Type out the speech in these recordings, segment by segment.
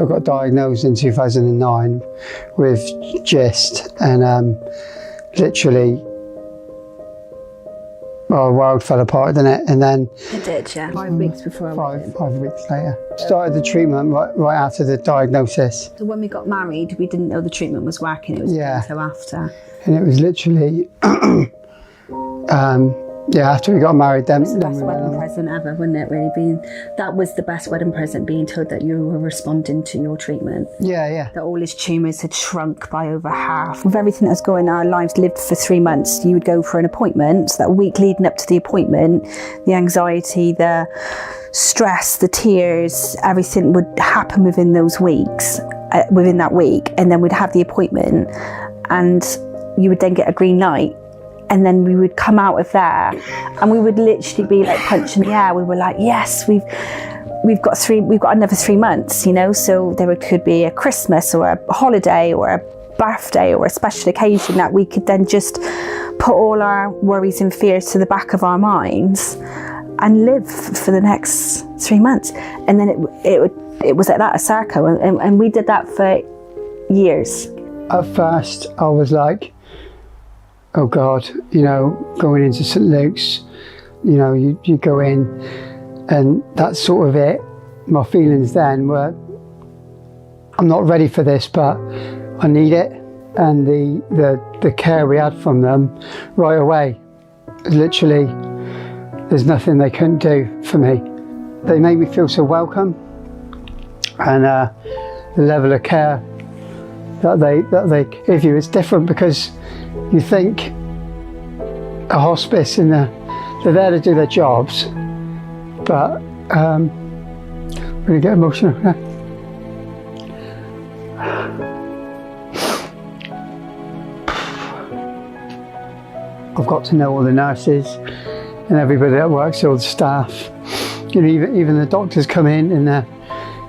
I got diagnosed in 2009 with GIST, and literally, well, the world fell apart, didn't it? And then it did, yeah. 5 weeks before I went in. 5 weeks later. Started the treatment right after the diagnosis. So when we got married, we didn't know the treatment was working. It was until after. And it was literally, after we got married, then. It was the best wedding present ever, wouldn't it? Really being, that was the best wedding present, being told that you were responding to your treatment. Yeah. That all his tumours had shrunk by over half. With everything that was going on, our lives lived for 3 months. You would go for an appointment. So that week leading up to the appointment, the anxiety, the stress, the tears, everything would happen within those weeks, within that week, and then we'd have the appointment, and you would then get a green light. And then we would come out of there and we would literally be like punching the air. We were like, yes, we've got another 3 months, you know? So there could be a Christmas or a holiday or a birthday or a special occasion that we could then just put all our worries and fears to the back of our minds and live for the next 3 months. And then it was like that, a circle. And we did that for years. At first I was like, oh God, you know, going into St Luke's, you know, you go in and that's sort of it. My feelings then were, I'm not ready for this, but I need it. And the care we had from them right away, literally, there's nothing they couldn't do for me. They made me feel so welcome, and the level of care that they give you is different, because you think a hospice they're there to do their jobs, but I'm going to get emotional now. I've got to know all the nurses and everybody that works, all the staff. You know, even the doctors come in and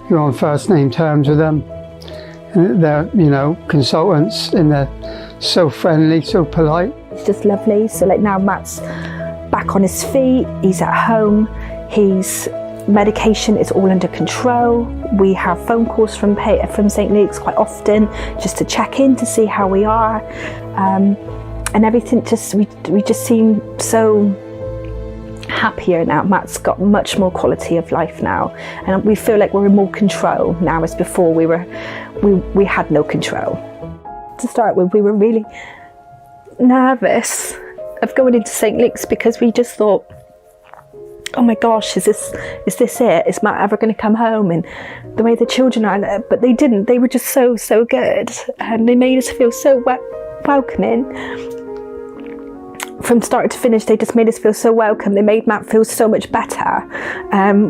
you're on first name terms with them. And they're, you know, consultants, and they're so friendly, so polite. It's just lovely. So like now Matt's back on his feet, he's at home, his medication is all under control. We have phone calls from St Luke's quite often just to check in to see how we are. And everything we just seem so happier now. Matt's got much more quality of life now, and we feel like we're in more control now, as before we had no control. To start with, we were really nervous of going into St Luke's, because we just thought, oh my gosh, is this it? Is Matt ever going to come home? And the way the children are, but they didn't. They were just so good, and they made us feel so welcoming. From start to finish, they just made us feel so welcome. They made Matt feel so much better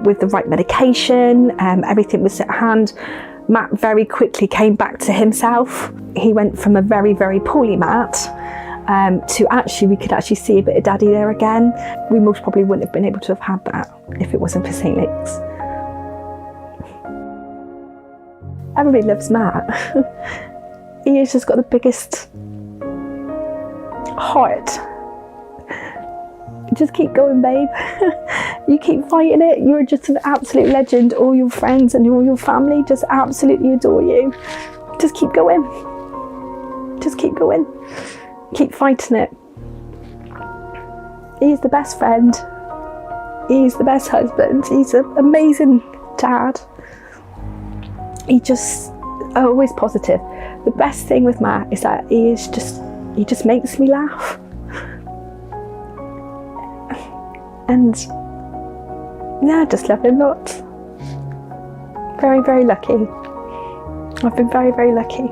with the right medication. Everything was at hand. Matt very quickly came back to himself. He went from a very, very poorly Matt to actually, we could actually see a bit of Daddy there again. We most probably wouldn't have been able to have had that if it wasn't for St Luke's. Everybody loves Matt. He has just got the biggest heart. Just keep going, babe. You keep fighting it. You're just an absolute legend. All your friends and all your family just absolutely adore you. Just keep going. Just keep going. Keep fighting it. He's the best friend. He's the best husband. He's an amazing dad. He just always positive. The best thing with Matt is that he just makes me laugh. And yeah, I just love him lots. Very, very lucky. I've been very, very lucky.